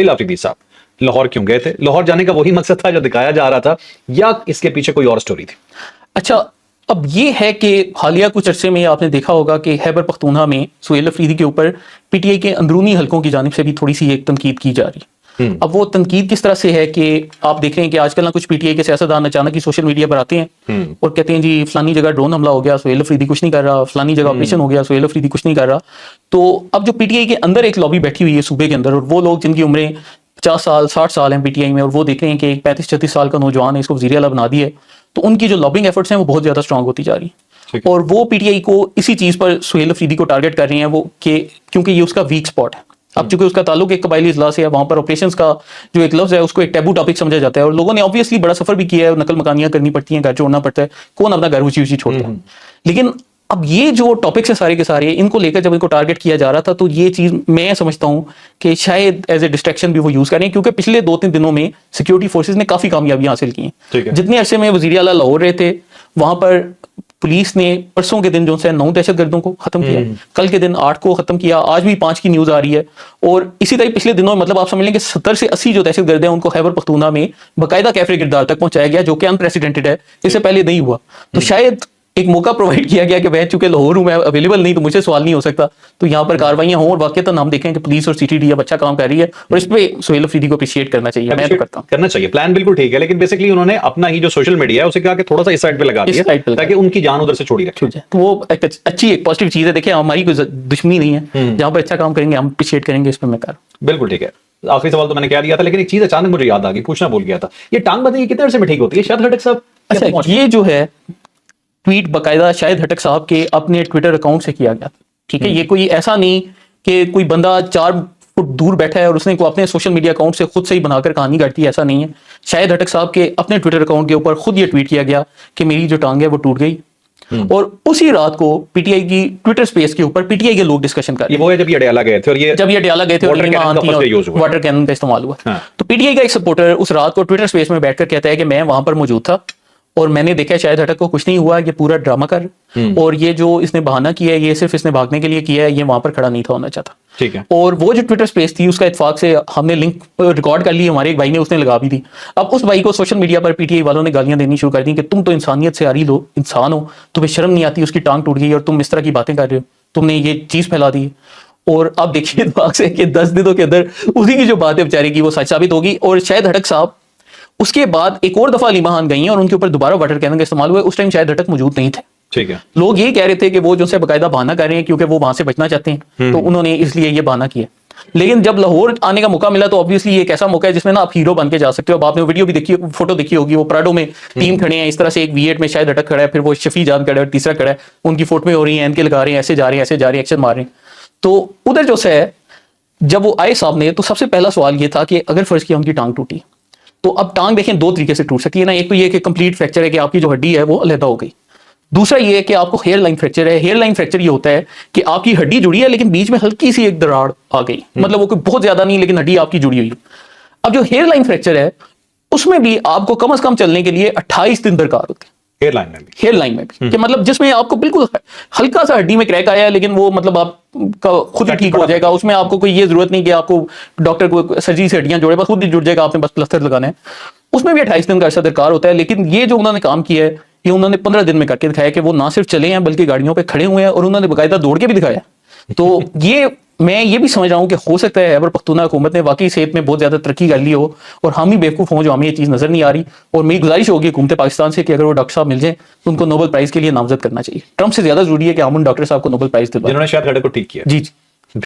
आफरीदी साहब लाहौर क्यों गए थे? लाहौर जाने का वही मकसद था जो दिखाया जा रहा था, या इसके पीछे कोई और स्टोरी थी? अच्छा, अब ये है कि हालिया कुछ अरसे में आपने देखा होगा कि खैबर पख्तूनख्वा में सुहेल अफरीदी के ऊपर पीटीआई के अंदरूनी हलकों की जानिब से भी थोड़ी सी एक तनकीद की जा रही है। अब वो तनकीद किस तरह से है कि आप देख रहे हैं कि आजकल ना कुछ पीटीआई के सियासतदान अचानक ही सोशल मीडिया पर आते हैं और कहते हैं जी फलानी जगह ड्रोन हमला हो गया, सुहेल अफरीदी कुछ नहीं कर रहा, फलानी जगह ऑपरेशन हो गया, सुहेल अफरीदी कुछ नहीं कर रहा। तो अब जो पीटीआई के अंदर एक लॉबी बैठी हुई है सूबे के अंदर, और वो लोग जिनकी उम्रें 50 साल 60 साल हैं पीटीआई में, और वो देख रहे हैं कि एक 35-36 साल का नौजवान है, इसको वज़ीर आला बना दिए, तो उनकी जो लॉबिंग एफर्ट्स हैं वो बहुत ज़्यादा स्ट्रांग होती जा रही है। और वो पीटीआई को इसी चीज़ पर सुहेल अफरीदी को टारगेट कर रही हैं वो कि क्योंकि ये उसका वीक स्पॉट है। अब चूंकि उसका ताल्लुक एक कबायली इजलास से है, वहां पर ऑपरेशंस का जो एक लफ्ज है उसको एक टैबू टॉपिक समझा जाता है, और लोगों ने ऑब्वियसली बड़ा सफर भी किया है, नकल मकानियां करनी पड़ती हैं, घर छोड़ना पड़ता है, कौन अपना घर ऊंची ऊंची छोड़ता है। लेकिन अब ये जो टॉपिक्स है सारे के सारे, इनको लेकर जब इनको टारगेट किया जा रहा था, तो ये चीज मैं समझता हूं कि शायद एज ए डिस्ट्रैक्शन भी वो यूज करें, क्योंकि पिछले 2-3 दिनों में सिक्योरिटी फोर्सेज ने काफी कामयाबियां हासिल की हैं। जितने अरसे में वज़ीर आला लाहौर रहे थे, वहां पर पुलिस ने परसों के दिन जो है 9 दहशतगर्दों को खत्म किया, कल के दिन 8 को खत्म किया, आज भी 5 की न्यूज आ रही है। और इसी तरह पिछले दिनों मतलब आप समझ लें कि 70 से 80 जो दहशतगर्द हैं उनको खैबर पख्तूनख्वा में बाकायदा कैफरे किरदार तक पहुंचाया गया, जो कि अनप्रेसिडेंटेड है, इससे पहले नहीं हुआ। तो शायद एक मौका प्रोवाइड किया गया कि मैं चूंकि लाहौर हूं, मैं अवेलेबल नहीं, तो मुझे सवाल नहीं हो सकता, तो यहाँ पर कार्रवाइयां हों। और वाकई हम देखें कि पुलिस और सीटीडी अब अच्छा काम कर रही है, और इस पे सुहेल अफरीदी को अप्रिशिएट करना चाहिए। मैं तो करता हूं, करना चाहिए, प्लान बिल्कुल ठीक है, लेकिन बेसिकली उन्होंने अपना ही जो सोशल मीडिया है उसे कहा कि थोड़ा सा इस साइड पे लगा दिया ताकि उनकी जान उधर से छोड़ी रखे। तो वो एक अच्छी एक पॉजिटिव चीज है। देखिए हमारी कोई दुश्मनी नहीं है, जहां पर अच्छा काम करेंगे हम अप्रिशिएट करेंगे, इस पर मैं कर। बिल्कुल ठीक है। आखिरी सवाल तो मैंने कह दिया था, लेकिन एक चीज अचानक मुझे याद आ गई, पूछना भूल गया था, ये टांग बंदी कितने अरसे में ठीक होती है शायद खटक साहब? अच्छा, ये जो है ट्वीट बाकायदा शायद खटक साहब के अपने ट्विटर अकाउंट से किया गया, ठीक है। ये कोई ऐसा नहीं कि कोई बंदा 4 फुट दूर बैठा है और उसने को अपने सोशल मीडिया अकाउंट से खुद से ही बनाकर कहानी काटी, ऐसा नहीं है। शायद खटक साहब के अपने ट्विटर अकाउंट के ऊपर खुद ये ट्वीट किया गया कि मेरी जो टांग है वो टूट गई, और उसी रात को पीटीआई की ट्विटर स्पेस के ऊपर पीटीआई के लोग डिस्कशन कर रहे हैं। वो है जब ये अडयाला गए थे, और ये जब ये अडयाला गए थे और वाटर कैनन का इस्तेमाल हुआ। तो पीटीआई का एक सपोर्टर उस रात को ट्विटर स्पेस में बैठकर कहता है कि मैं वहां पर मौजूद था और मैंने देखा शायद हटक को कुछ नहीं हुआ, ये पूरा ड्रामा कर, और ये जो इसने बहाना किया है ये सिर्फ इसने भागने के लिए किया है, ये वहां पर खड़ा नहीं था होना चाहता। ठीक है। और वो जो ट्विटर स्पेस थी उसका इत्तेफाक से हमने लिंक रिकॉर्ड कर ली, हमारे एक भाई ने, उसने लगा भी दी। अब उस भाई को सोशल मीडिया पर पीटीआई वालों ने गालियां देनी शुरू कर दी कि तुम तो इंसानियत से आरी लो इंसान हो, तुम्हें शर्म नहीं आती, उसकी टांग टूट गई और तुम इस तरह की बातें कर रहे हो, तुमने ये चीज फैला दी। और अब देखिए इत्तेफाक से कि 10 दिनों के अंदर उसी की जो बात है बेचारे की वो सच साबित होगी। और शायद हटक साहब उसके बाद एक और दफा अली महान गई हैं और उनके ऊपर दोबारा वाटर कैनन का इस्तेमाल हुआ। उस टाइम शायद हटक मौजूद नहीं थे। ठीक है। लोग ये कह रहे थे कि वो जो से बकायदा बहाना कर रहे हैं क्योंकि वो वहां से बचना चाहते हैं, तो उन्होंने इसलिए ये बहाना किया। लेकिन जब लाहौर आने का मौका मिला तो ऑब्वियसली ये एक ऐसा मौका है जिसमें ना आप हीरो बन के जा सकते हो। अब आपने वीडियो भी देखी, फोटो देखी होगी, वो प्राडो में टीम खड़े हैं, इस तरह से एक V8 में शायद हटक खड़ा है, फिर वो शफी जान खड़ा है, तीसरा खड़ा है, उनकी फोटो में हो रही है, एनके लगा रहे हैं, ऐसे जा रहे हैं, ऐसे जा रहे हैं, एक्शन मार रहे हैं। तो उधर जो है जब वो आए सामने तो सबसे पहला सवाल ये था कि अगर फर्ज किया उनकी टांग टूटी, तो अब टांग देखें 2 तरीके से टूट सकती है ना। एक तो ये कि कंप्लीट फ्रैक्चर है कि आपकी जो हड्डी है वो अलग हो गई। दूसरा ये है कि आपको हेयर लाइन फ्रैक्चर है। हेयर लाइन फ्रैक्चर ये होता है कि आपकी हड्डी जुड़ी है लेकिन बीच में हल्की सी एक दरार आ गई, मतलब वो कोई बहुत ज्यादा नहीं, लेकिन हड्डी आपकी जुड़ी हुई है। अब जो हेयर लाइन फ्रैक्चर है उसमें भी आपको कम से कम चलने के लिए 28 दिन दरकार होते हैं। हेयर लाइन में भी कि मतलब जिसमें आपको बिल्कुल हल्का सा हड्डी में क्रैक आया है लेकिन वो मतलब आपका खुद ही ठीक हो जाएगा, उसमें आपको कोई ये जरूरत नहीं कि आपको डॉक्टर को सर्जरी से हड्डियां जोड़े, बस खुद ही जुड़ जाएगा, आपने बस प्लास्टर लगाना है। उसमें भी 28 दिन का अर्सा दरकार होता है। लेकिन ये जो उन्होंने काम किया है ये उन्होंने 15 दिन में करके दिखाया कि वो ना सिर्फ चले हैं बल्कि गाड़ियों पे खड़े हुए हैं, और उन्होंने बाकायदा दौड़ के भी दिखाया। तो ये मैं ये भी समझ रहा हूँ कि हो सकता है खैबर पख्तूनख्वा हुकूमत ने वाकई सेहत में बहुत ज्यादा तरक्की कर ली हो और हम ही बेवकूफ हों जो हमें ये चीज नजर नहीं आ रही। और मेरी गुजारिश होगी हुकूमत पाकिस्तान से कि अगर वो डॉक्टर साहब मिल जाए तो उनको नोबेल प्राइज के लिए नामजद करना चाहिए। ट्रंप से ज्यादा जरूरी है कि हम उन डॉक्टर साहब को नोबेल प्राइज दिलवाएं जिन्होंने शायद हटक को ठीक किया। जी।